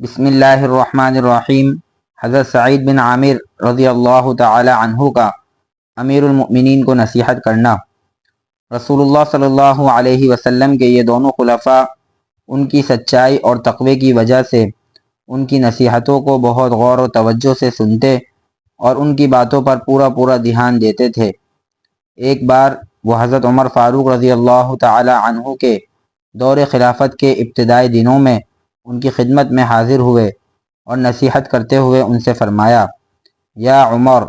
بسم اللہ الرحمن الرحیم۔ حضرت سعید بن عامر رضی اللہ تعالی عنہ کا امیر المؤمنین کو نصیحت کرنا۔ رسول اللہ صلی اللہ علیہ وسلم کے یہ دونوں خلفاء ان کی سچائی اور تقوی کی وجہ سے ان کی نصیحتوں کو بہت غور و توجہ سے سنتے اور ان کی باتوں پر پورا دھیان دیتے تھے۔ ایک بار وہ حضرت عمر فاروق رضی اللہ تعالی عنہ کے دور خلافت کے ابتدائی دنوں میں ان کی خدمت میں حاضر ہوئے اور نصیحت کرتے ہوئے ان سے فرمایا: یا عمر،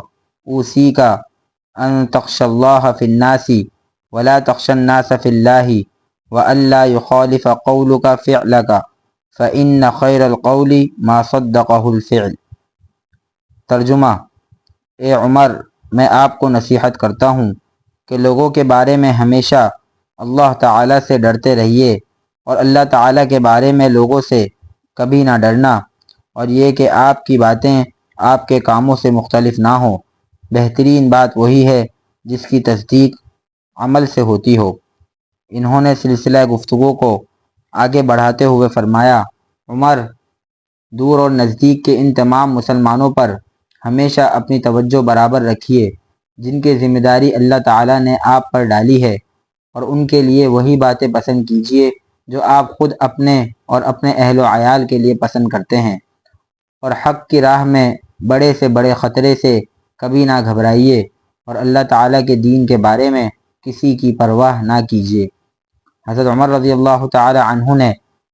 اوصیک ان تخشى اللہ فی الناس ولا تخشى الناس فی اللہ والا یخالف قولک فعلک فإن خیر القول ما صدقہ الفعل۔ ترجمہ: اے عمر، میں آپ کو نصیحت کرتا ہوں کہ لوگوں کے بارے میں ہمیشہ اللہ تعالیٰ سے ڈرتے رہیے اور اللہ تعالیٰ کے بارے میں لوگوں سے کبھی نہ ڈرنا، اور یہ کہ آپ کی باتیں آپ کے کاموں سے مختلف نہ ہوں۔ بہترین بات وہی ہے جس کی تصدیق عمل سے ہوتی ہو۔ انہوں نے سلسلہ گفتگو کو آگے بڑھاتے ہوئے فرمایا: عمر، دور اور نزدیک کے ان تمام مسلمانوں پر ہمیشہ اپنی توجہ برابر رکھیے جن کی ذمہ داری اللہ تعالیٰ نے آپ پر ڈالی ہے، اور ان کے لیے وہی باتیں پسند کیجیے جو آپ خود اپنے اور اپنے اہل و عیال کے لیے پسند کرتے ہیں، اور حق کی راہ میں بڑے سے بڑے خطرے سے کبھی نہ گھبرائیے، اور اللہ تعالیٰ کے دین کے بارے میں کسی کی پرواہ نہ کیجیے۔ حضرت عمر رضی اللہ تعالی عنہ نے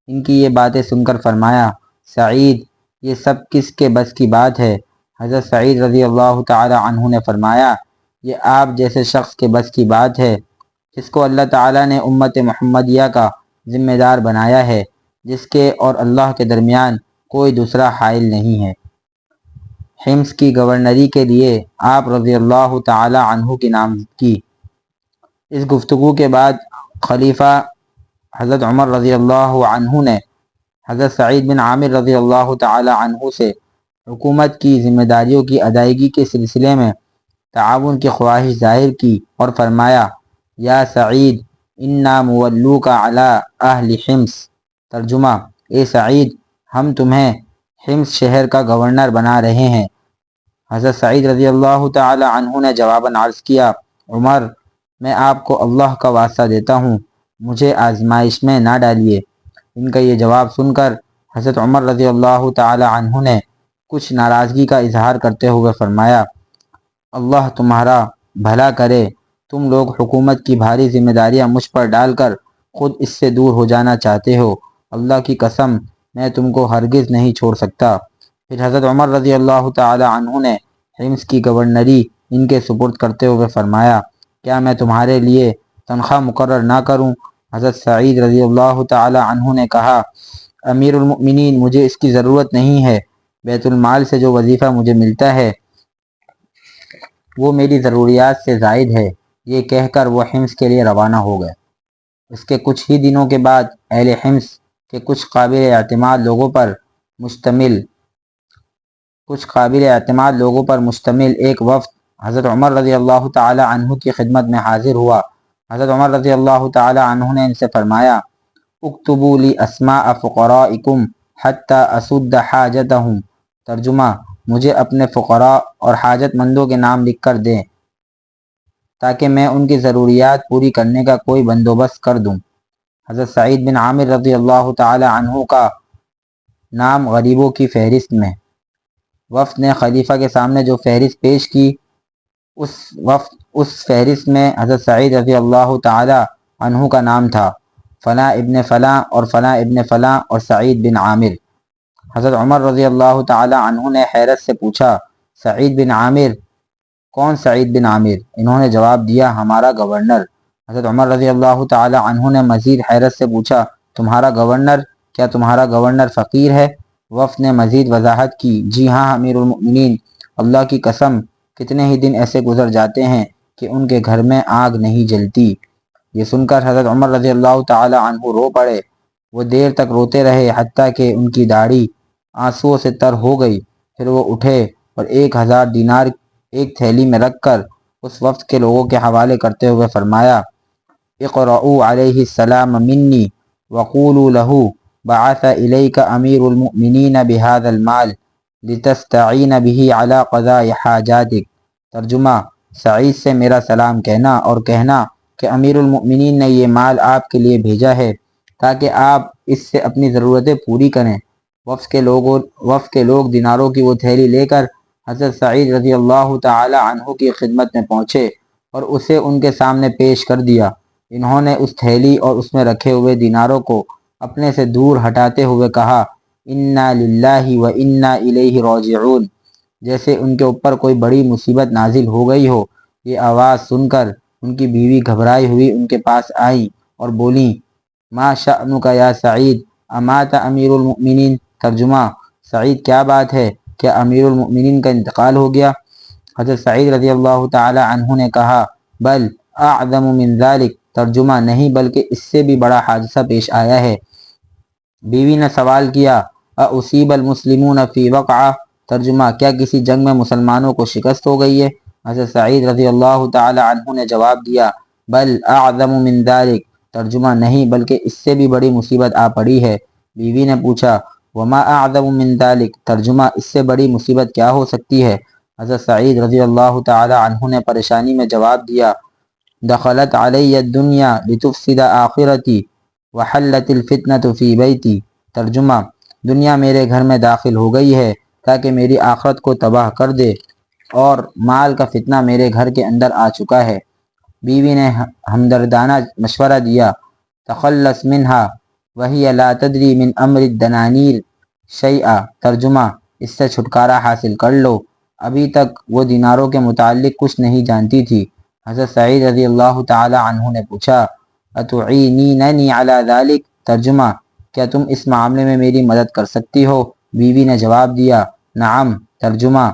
ان کی یہ باتیں سن کر فرمایا: سعید، یہ سب کس کے بس کی بات ہے؟ حضرت سعید رضی اللہ تعالی عنہ نے فرمایا: یہ آپ جیسے شخص کے بس کی بات ہے جس کو اللہ تعالیٰ نے امت محمدیہ کا ذمہ دار بنایا ہے، جس کے اور اللہ کے درمیان کوئی دوسرا حائل نہیں ہے۔ حمص کی گورنری کے لیے آپ رضی اللہ تعالی عنہ کی نامزدگی۔ اس گفتگو کے بعد خلیفہ حضرت عمر رضی اللہ عنہ نے حضرت سعید بن عامر رضی اللہ تعالی عنہ سے حکومت کی ذمہ داریوں کی ادائیگی کے سلسلے میں تعاون کی خواہش ظاہر کی اور فرمایا: یا سعید، انا مولوک علی اہل حمص۔ ترجمہ: اے سعید، ہم تمہیں حمص شہر کا گورنر بنا رہے ہیں۔ حضرت سعید رضی اللہ تعالی عنہ نے جواباً عرض کیا: عمر، میں آپ کو اللہ کا واسطہ دیتا ہوں، مجھے آزمائش میں نہ ڈالیے۔ ان کا یہ جواب سن کر حضرت عمر رضی اللہ تعالی عنہ نے کچھ ناراضگی کا اظہار کرتے ہوئے فرمایا: اللہ تمہارا بھلا کرے، تم لوگ حکومت کی بھاری ذمہ داریاں مجھ پر ڈال کر خود اس سے دور ہو جانا چاہتے ہو، اللہ کی قسم میں تم کو ہرگز نہیں چھوڑ سکتا۔ پھر حضرت عمر رضی اللہ تعالی عنہ نے حمص کی گورنری ان کے سپرد کرتے ہوئے فرمایا: کیا میں تمہارے لیے تنخواہ مقرر نہ کروں؟ حضرت سعید رضی اللہ تعالی عنہ نے کہا: امیر المؤمنین، مجھے اس کی ضرورت نہیں ہے، بیت المال سے جو وظیفہ مجھے ملتا ہے وہ میری ضروریات سے زائد ہے۔ یہ کہہ کر وہ حمص کے لیے روانہ ہو گئے۔ اس کے کچھ ہی دنوں کے بعد اہل حمص کے کچھ قابل اعتماد لوگوں پر مشتمل ایک وفد حضرت عمر رضی اللہ تعالی عنہ کی خدمت میں حاضر ہوا۔ حضرت عمر رضی اللہ تعالی عنہ نے ان سے فرمایا: اکتبوا لی اسماء فقرائکم حتی اسد حاجتہم۔ ترجمہ: مجھے اپنے فقراء اور حاجت مندوں کے نام لکھ کر دیں تاکہ میں ان کی ضروریات پوری کرنے کا کوئی بندوبست کر دوں۔ حضرت سعید بن عامر رضی اللہ تعالی عنہ کا نام غریبوں کی فہرست میں۔ وفد نے خلیفہ کے سامنے جو فہرست پیش کی، اس فہرست میں حضرت سعید رضی اللہ تعالی عنہ کا نام تھا، فلاں ابن فلاں اور فلاں ابن فلاں اور سعید بن عامر۔ حضرت عمر رضی اللہ تعالی عنہ نے حیرت سے پوچھا: سعید بن عامر؟ کون سعید بن عامر؟ انہوں نے جواب دیا: ہمارا گورنر۔ حضرت عمر رضی اللہ تعالی عنہ نے مزید حیرت سے پوچھا: تمہارا گورنر؟ کیا تمہارا گورنر فقیر ہے؟ وفد نے مزید وضاحت کی: جی ہاں امیر المؤمنین، اللہ کی قسم کتنے ہی دن ایسے گزر جاتے ہیں کہ ان کے گھر میں آگ نہیں جلتی۔ یہ سن کر حضرت عمر رضی اللہ تعالی عنہ رو پڑے۔ وہ دیر تک روتے رہے حتیٰ کہ ان کی داڑھی آنسوؤں سے تر ہو گئی۔ پھر وہ اٹھے اور 1000 دینار ایک تھیلی میں رکھ کر اس وفد کے لوگوں کے حوالے کرتے ہوئے فرمایا: اقرؤوا علیہ السلام منی وقولوا لہ بعث إليك أمير المؤمنين بهذا المال لتستعين به على قضاء حاجاتك۔ ترجمہ، سعید سے میرا سلام کہنا اور کہنا کہ امیر المؤمنین نے یہ مال آپ کے لیے بھیجا ہے تاکہ آپ اس سے اپنی ضرورتیں پوری کریں۔ وفد کے لوگ دیناروں کی وہ تھیلی لے کر حضرت سعید رضی اللہ تعالی عنہ کی خدمت میں پہنچے اور اسے ان کے سامنے پیش کر دیا۔ انہوں نے اس تھیلی اور اس میں رکھے ہوئے دیناروں کو اپنے سے دور ہٹاتے ہوئے کہا، انا للہ و انا الیہ راجعون، جیسے ان کے اوپر کوئی بڑی مصیبت نازل ہو گئی ہو۔ یہ آواز سن کر ان کی بیوی گھبرائی ہوئی ان کے پاس آئیں اور بولیں، ما شأنک یا سعید امات امیر المؤمنین۔ ترجمہ، سعید کیا بات ہے، کیا امیر المؤمنین کا انتقال ہو گیا؟ حضرت سعید رضی اللہ تعالی عنہ نے کہا، بل اعظم من ذلک۔ ترجمہ، نہیں بلکہ اس سے بھی بڑا حادثہ پیش آیا ہے۔ بیوی نے سوال کیا، اصیب المسلمون فی وقعہ۔ ترجمہ، کیا کسی جنگ میں مسلمانوں کو شکست ہو گئی ہے؟ حضرت سعید رضی اللہ تعالی عنہ نے جواب دیا، بل اعظم من ذلک۔ ترجمہ، نہیں بلکہ اس سے بھی بڑی مصیبت آ پڑی ہے۔ بیوی نے پوچھا، وما اعظم من ذلک۔ ترجمہ، اس سے بڑی مصیبت کیا ہو سکتی ہے؟ حضرت سعید رضی اللہ تعالی عنہ نے پریشانی میں جواب دیا، دخلت علی الدنیا لتفسد آخرتی وحلت الفتنة فی بیتی۔ ترجمہ، دنیا میرے گھر میں داخل ہو گئی ہے تاکہ میری آخرت کو تباہ کر دے اور مال کا فتنہ میرے گھر کے اندر آ چکا ہے۔ بیوی نے ہمدردانہ مشورہ دیا، تخلص منہا وہی لا تدری من امر الدنانیر شیئا۔ ترجمہ، اس سے چھٹکارا حاصل کر لو، ابھی تک وہ دیناروں کے متعلق کچھ نہیں جانتی تھی۔ حضرت سعید رضی اللہ تعالی عنہ نے پوچھا، اتعینیننی علی ذلک۔ ترجمہ، کیا تم اس معاملے میں میری مدد کر سکتی ہو؟ بیوی نے جواب دیا، نعم۔ ترجمہ،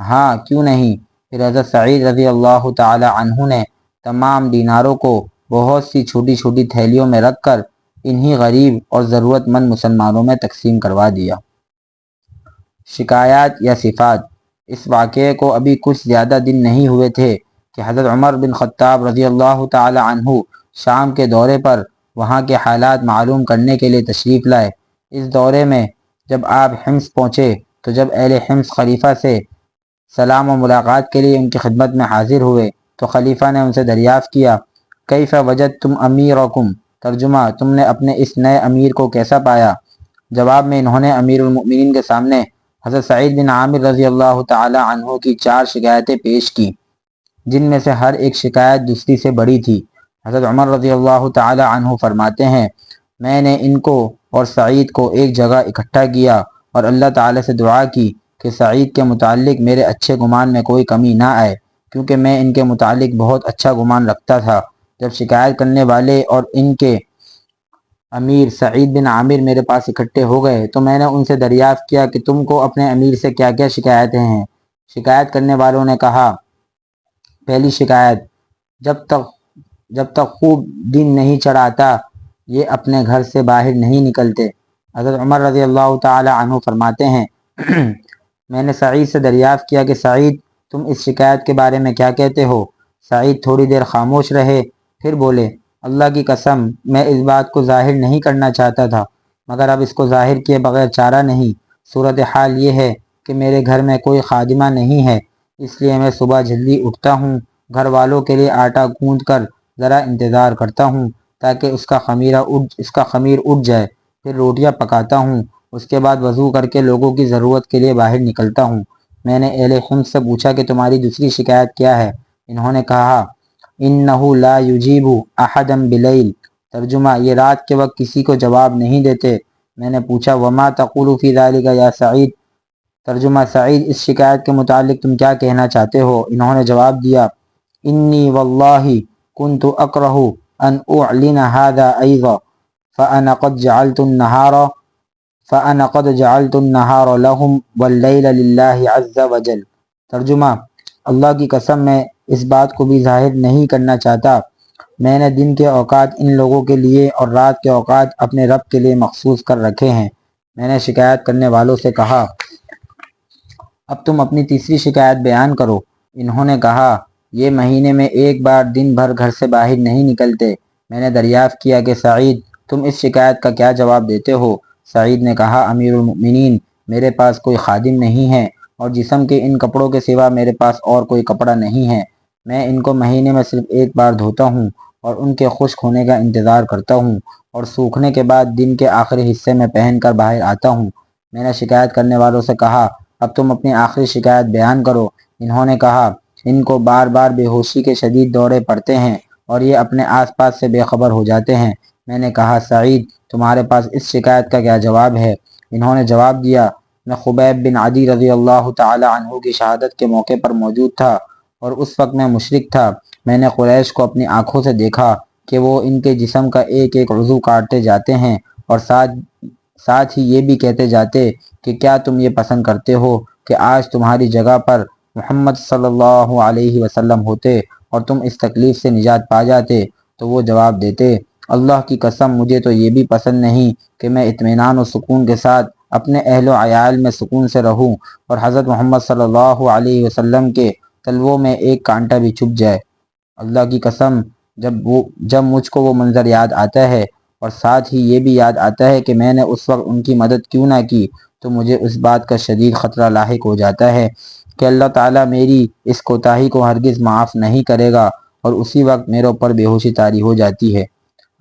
ہاں کیوں نہیں۔ پھر حضرت سعید رضی اللہ تعالی عنہ نے تمام دیناروں کو بہت سی چھوٹی چھوٹی تھیلیوں میں رکھ کر انہی غریب اور ضرورت مند مسلمانوں میں تقسیم کروا دیا۔ شکایات یا صفات۔ اس واقعے کو ابھی کچھ زیادہ دن نہیں ہوئے تھے کہ حضرت عمر بن خطاب رضی اللہ تعالی عنہ شام کے دورے پر وہاں کے حالات معلوم کرنے کے لیے تشریف لائے۔ اس دورے میں جب آپ حمص پہنچے تو جب اہل حمص خلیفہ سے سلام و ملاقات کے لیے ان کی خدمت میں حاضر ہوئے تو خلیفہ نے ان سے دریافت کیا، کیف وجدتم امیرکم۔ ترجمہ، تم نے اپنے اس نئے امیر کو کیسا پایا؟ جواب میں انہوں نے امیر المؤمنین کے سامنے حضرت سعید بن عامر رضی اللہ تعالی عنہ کی 4 شکایتیں پیش کی، جن میں سے ہر ایک شکایت دوسری سے بڑی تھی۔ حضرت عمر رضی اللہ تعالی عنہ فرماتے ہیں، میں نے ان کو اور سعید کو ایک جگہ اکٹھا کیا اور اللہ تعالی سے دعا کی کہ سعید کے متعلق میرے اچھے گمان میں کوئی کمی نہ آئے، کیونکہ میں ان کے متعلق بہت اچھا گمان رکھتا تھا۔ جب شکایت کرنے والے اور ان کے امیر سعید بن عامر میرے پاس اکٹھے ہو گئے تو میں نے ان سے دریافت کیا کہ تم کو اپنے امیر سے کیا کیا شکایتیں ہیں؟ شکایت کرنے والوں نے کہا، پہلی شکایت، جب تک خوب دن نہیں چڑھاتا یہ اپنے گھر سے باہر نہیں نکلتے۔ حضرت عمر رضی اللہ تعالی عنہ فرماتے ہیں، میں نے سعید سے دریافت کیا کہ سعید تم اس شکایت کے بارے میں کیا کہتے ہو؟ سعید تھوڑی دیر خاموش رہے، پھر بولے، اللہ کی قسم میں اس بات کو ظاہر نہیں کرنا چاہتا تھا، مگر اب اس کو ظاہر کیے بغیر چارہ نہیں۔ صورتحال یہ ہے کہ میرے گھر میں کوئی خادمہ نہیں ہے، اس لیے میں صبح جلدی اٹھتا ہوں، گھر والوں کے لیے آٹا گوندھ کر ذرا انتظار کرتا ہوں تاکہ اس کا خمیر اٹھ جائے، پھر روٹیاں پکاتا ہوں، اس کے بعد وضو کر کے لوگوں کی ضرورت کے لیے باہر نکلتا ہوں۔ میں نے اہل حمص سے پوچھا کہ تمہاری دوسری شکایت کیا ہے؟ انہوں نے کہا، انہ لا یجیب احدا بلیل۔ ترجمہ، یہ رات کے وقت کسی کو جواب نہیں دیتے۔ میں نے پوچھا، وما تقول فی ذلک یا سعید۔ ترجمہ، سعید اس شکایت کے متعلق تم کیا کہنا چاہتے ہو؟ انہوں نے جواب دیا، انی واللہ کنت اکرہ ان اعلن هذا ایضا فانا قد جعلت النہار لهم واللیل للہ عز وجل۔ ترجمہ، اللہ کی قسم میں اس بات کو بھی ظاہر نہیں کرنا چاہتا، میں نے دن کے اوقات ان لوگوں کے لیے اور رات کے اوقات اپنے رب کے لیے مخصوص کر رکھے ہیں۔ میں نے شکایت کرنے والوں سے کہا، اب تم اپنی تیسری شکایت بیان کرو۔ انہوں نے کہا، یہ مہینے میں ایک بار دن بھر گھر سے باہر نہیں نکلتے۔ میں نے دریافت کیا کہ سعید تم اس شکایت کا کیا جواب دیتے ہو؟ سعید نے کہا امیر المؤمنین میرے پاس کوئی خادم نہیں ہے اور جسم کے ان کپڑوں کے سوا میرے پاس اور کوئی کپڑا نہیں ہے، میں ان کو مہینے میں صرف ایک بار دھوتا ہوں اور ان کے خشک ہونے کا انتظار کرتا ہوں اور سوکھنے کے بعد دن کے آخری حصے میں پہن کر باہر آتا ہوں۔ میں نے شکایت کرنے والوں سے کہا اب تم اپنی آخری شکایت بیان کرو۔ انہوں نے کہا ان کو بار بار بے ہوشی کے شدید دورے پڑتے ہیں اور یہ اپنے آس پاس سے بے خبر ہو جاتے ہیں۔ میں نے کہا سعید تمہارے پاس اس شکایت کا کیا جواب ہے؟ انہوں نے جواب دیا میں خبیب بن عدی رضی اللہ تعالی عنہ کی شہادت کے موقع پر موجود تھا اور اس وقت میں مشرک تھا۔ میں نے قریش کو اپنی آنکھوں سے دیکھا کہ وہ ان کے جسم کا ایک ایک عضو کاٹتے جاتے ہیں اور ساتھ ہی یہ بھی کہتے جاتے کہ کیا تم یہ پسند کرتے ہو کہ آج تمہاری جگہ پر محمد صلی اللہ علیہ وسلم ہوتے اور تم اس تکلیف سے نجات پا جاتے؟ تو وہ جواب دیتے اللہ کی قسم مجھے تو یہ بھی پسند نہیں کہ میں اطمینان و سکون کے ساتھ اپنے اہل و عیال میں سکون سے رہوں اور حضرت محمد صلی اللہ علیہ وسلم کے تلووں میں ایک کانٹا بھی چھپ جائے۔ اللہ کی قسم جب مجھ کو وہ منظر یاد آتا ہے اور ساتھ ہی یہ بھی یاد آتا ہے کہ میں نے اس وقت ان کی مدد کیوں نہ کی تو مجھے اس بات کا شدید خطرہ لاحق ہو جاتا ہے کہ اللہ تعالیٰ میری اس کوتاہی کو ہرگز معاف نہیں کرے گا اور اسی وقت میرے اوپر بے ہوشی طاری ہو جاتی ہے۔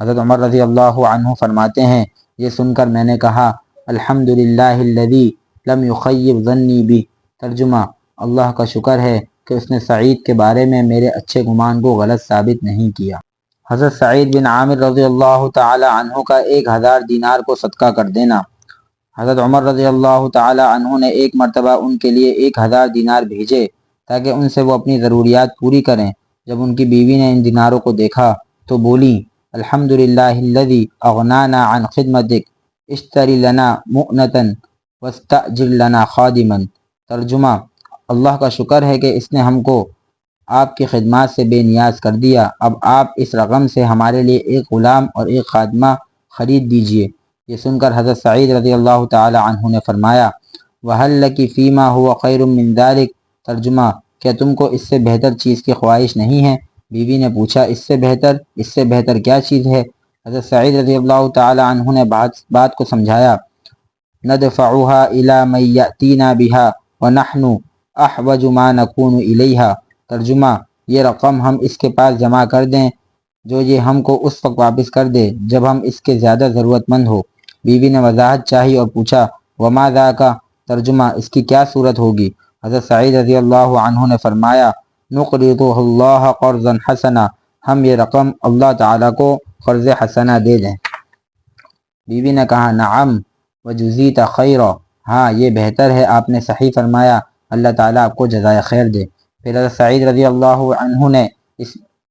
حضرت عمر رضی اللہ عنہ فرماتے ہیں یہ سن کر میں نے کہا الحمدللہ الذی لم یخیب ظنی بی، ترجمہ اللہ کا شکر ہے کہ اس نے سعید کے بارے میں میرے اچھے گمان کو غلط ثابت نہیں کیا۔ حضرت سعید بن عامر رضی اللہ تعالی عنہ کا 1000 دینار کو صدقہ کر دینا۔ حضرت عمر رضی اللہ تعالی عنہ نے ایک مرتبہ ان کے لیے 1000 دینار بھیجے تاکہ ان سے وہ اپنی ضروریات پوری کریں۔ جب ان کی بیوی نے ان دیناروں کو دیکھا تو بولی الحمدللہ الذی اغنانا عن خدمتک اشتری لنا مؤنتا واستأجر لنا خادما، ترجمہ اللہ کا شکر ہے کہ اس نے ہم کو آپ کی خدمات سے بے نیاز کر دیا، اب آپ اس رقم سے ہمارے لیے ایک غلام اور ایک خادمہ خرید دیجئے۔ یہ سن کر حضرت سعید رضی اللہ تعالی عنہ نے فرمایا وَهَلْ لَكِ فِي مَا هُوَ خَيْرٌ مِّن ذَلِكَ، ترجمہ کیا تم کو اس سے بہتر چیز کی خواہش نہیں ہے؟ بیوی نے پوچھا اس سے بہتر کیا چیز ہے؟ حضرت سعید رضی اللہ تعالی عنہ نے بات کو سمجھایا نَدْفَعُهَا إِلَى مَن يَأْتِينَا بِهَا وَنَحْنُ أَحْوَجُ مَا نَكُونُ إِلَيْهَا، ترجمہ یہ رقم ہم اس کے پاس جمع کر دیں جو یہ ہم کو اس وقت واپس کر دے جب ہم اس کے زیادہ ضرورت مند ہو۔ بیوی نے وضاحت چاہی اور پوچھا وما ذاک، ترجمہ اس کی کیا صورت ہوگی؟ حضرت سعید رضی اللہ عنہ نے فرمایا نقرضہ اللہ قرضا حسنا، ہم یہ رقم اللہ تعالیٰ کو قرض حسنہ دے دیں۔ بیوی نے کہا نعم وجزیت خیرا، ہاں یہ بہتر ہے، آپ نے صحیح فرمایا، اللہ تعالیٰ آپ کو جزائے خیر دے۔ پھر حضرت سعید رضی اللہ عنہ نے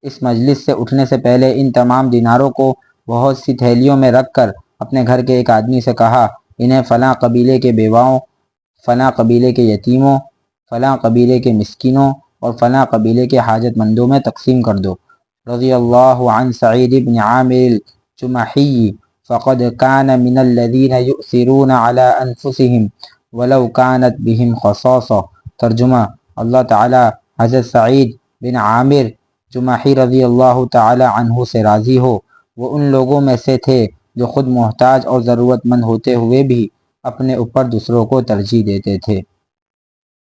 اس مجلس سے اٹھنے سے پہلے ان تمام دیناروں کو بہت سی تھیلیوں میں رکھ کر اپنے گھر کے ایک آدمی سے کہا انہیں فلاں قبیلے کے بیواؤں، فلاں قبیلے کے یتیموں، فلاں قبیلے کے مسکینوں اور فلاں قبیلے کے حاجت مندوں میں تقسیم کر دو۔ رضی اللہ عن سعید بن عامر الجمحی فقد كان من الذين يؤثرون على انفسهم ولو كانت بهم خصاصہ، ترجمہ اللہ تعالی حضرت سعید بن عامر جمحی رضی اللہ تعالی عنہ سے راضی ہو، وہ ان لوگوں میں سے تھے جو خود محتاج اور ضرورت مند ہوتے ہوئے بھی اپنے اوپر دوسروں کو ترجیح دیتے تھے۔